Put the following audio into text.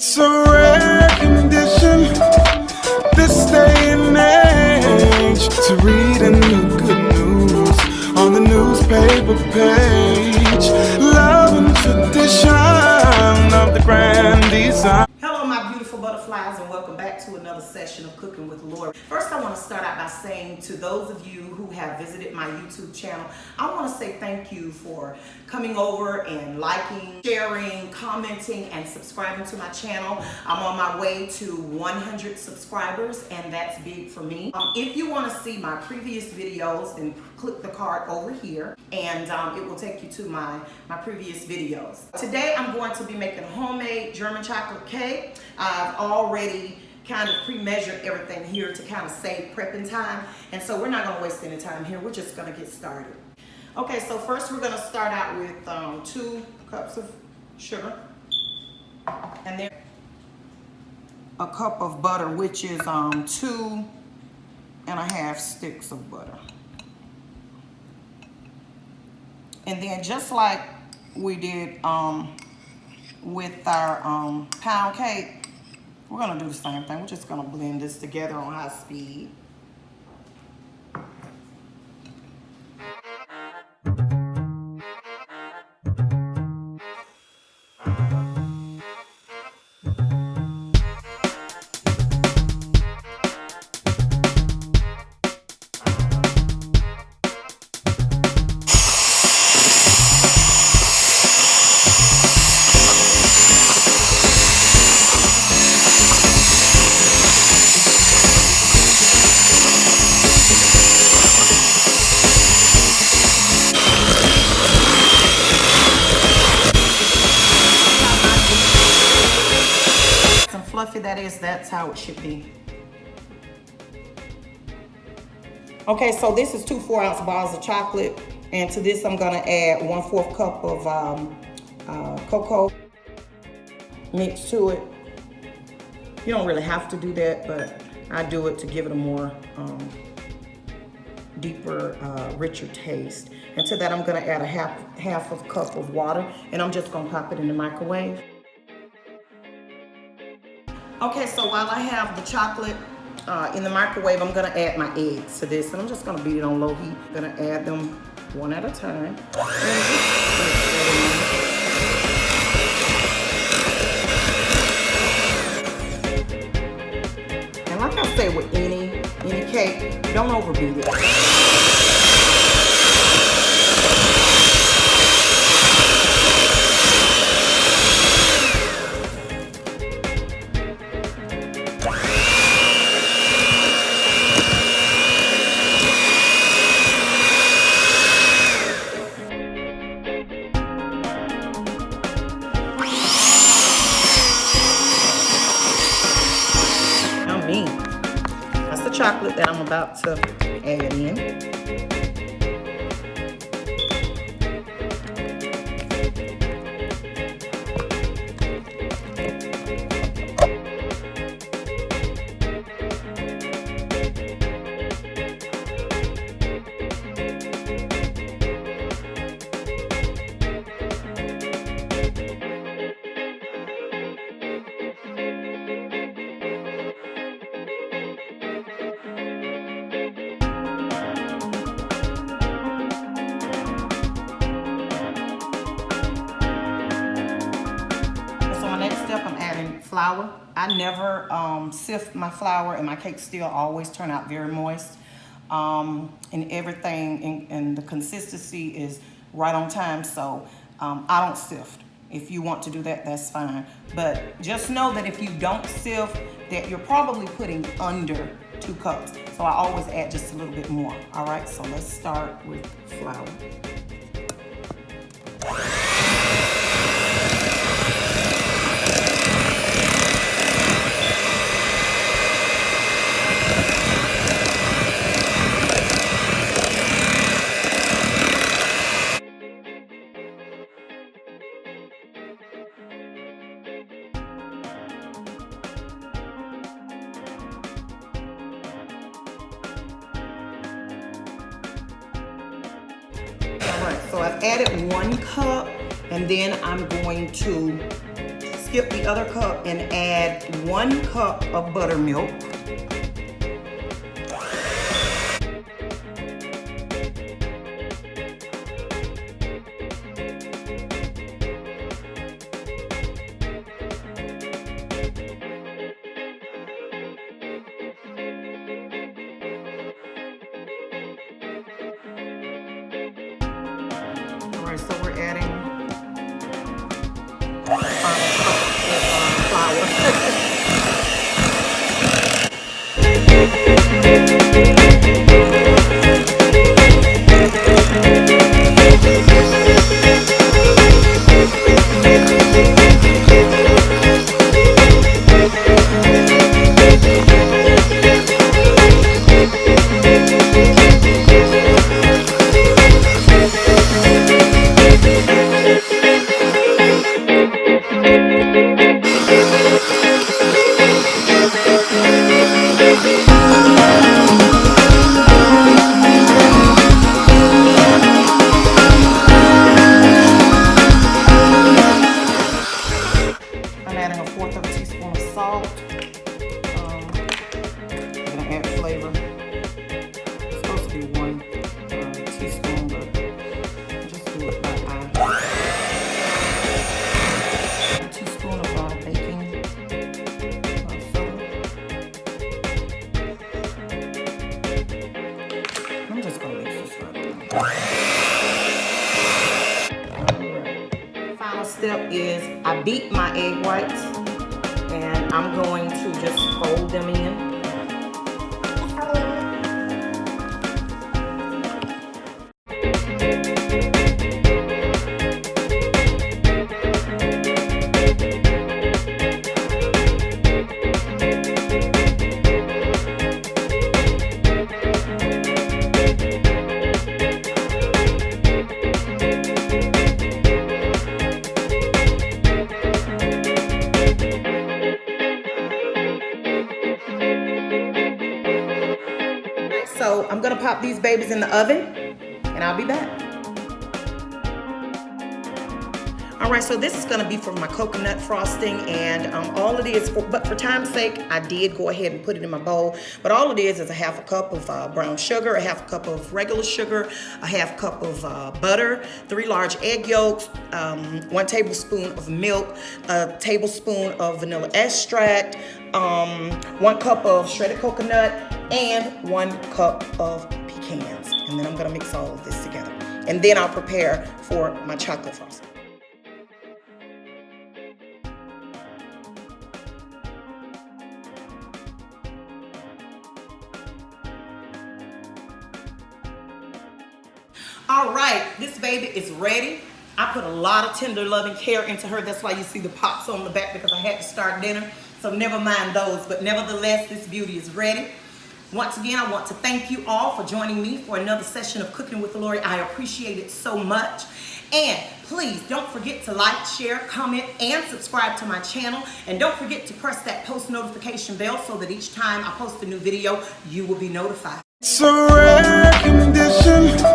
It's a rare condition this day and age to read the good news on the newspaper page. Love and tradition of the grand design. Hello my beautiful butterflies, and welcome back to another session of Cooking with Laurie. First, I want to start out by saying to those of you who have visited my YouTube channel, I want to say thank you for coming over and liking, sharing, commenting, and subscribing to my channel. I'm on my way to 100 subscribers, and that's big for me. If you want to see my previous videos, then click the card over here, and it will take you to my previous videos. Today, I'm going to be making homemade German chocolate cake. I've already kind of pre-measured everything here to kind of save prepping time, and so we're not going to waste any time here. We're just going to get started. Okay, so first we're going to start out with 2 cups of sugar, and then a cup of butter, which is 2 1/2 sticks of butter. And then just like we did with our pound cake, we're gonna do the same thing. We're just gonna blend this together on high speed. Fluffy that is, that's how it should be. Okay, so this is 2 4-ounce bars of chocolate, and to this I'm gonna add 1/4 cup of cocoa mixed to it. You don't really have to do that, but I do it to give it a more deeper, richer taste. And to that I'm gonna add a half of a cup of water, and I'm just gonna pop it in the microwave. Okay, so while I have the chocolate in the microwave, I'm gonna add my eggs to this, and I'm just gonna beat it on low heat. I'm gonna add them one at a time. And like I say with any cake, don't overbeat it. That's the chocolate that I'm about to add in. I'm adding flour. I never sift my flour, and my cakes still always turn out very moist. And everything, and the consistency is right on time, so I don't sift. If you want to do that, that's fine. But just know that if you don't sift, that you're probably putting under 2 cups. So I always add just a little bit more. All right, so let's start with flour. All right, so I've added 1 cup, and then I'm going to skip the other cup and add 1 cup of buttermilk. Alright, so we're adding flour. I'm adding a 1/4 of a teaspoon of salt. I'm gonna add flavor. It's supposed to be 1 teaspoon, but just do it by eye. 1 teaspoon of baking soda. I'm just gonna mix this right now. Final step is I beat my egg whites and I'm going to just fold them in. So I'm gonna pop these babies in the oven and I'll be back. All right, so this is gonna be for my coconut frosting, and all it is, but for time's sake, I did go ahead and put it in my bowl, but all it is a 1/2 cup of brown sugar, a 1/2 cup of regular sugar, a 1/2 cup of butter, 3 large egg yolks, 1 tablespoon of milk, a tablespoon of vanilla extract, 1 cup of shredded coconut, and 1 cup of pecans. And then I'm gonna mix all of this together. And then I'll prepare for my chocolate frosting. All right, this baby is ready. I put a lot of tender loving care into her. That's why you see the pops on the back, because I had to start dinner. So never mind those, but nevertheless, this beauty is ready. Once again, I want to thank you all for joining me for another session of Cooking with Laurie. I appreciate it so much. And please don't forget to like, share, comment, and subscribe to my channel. And don't forget to press that post notification bell so that each time I post a new video, you will be notified. It's a rare condition.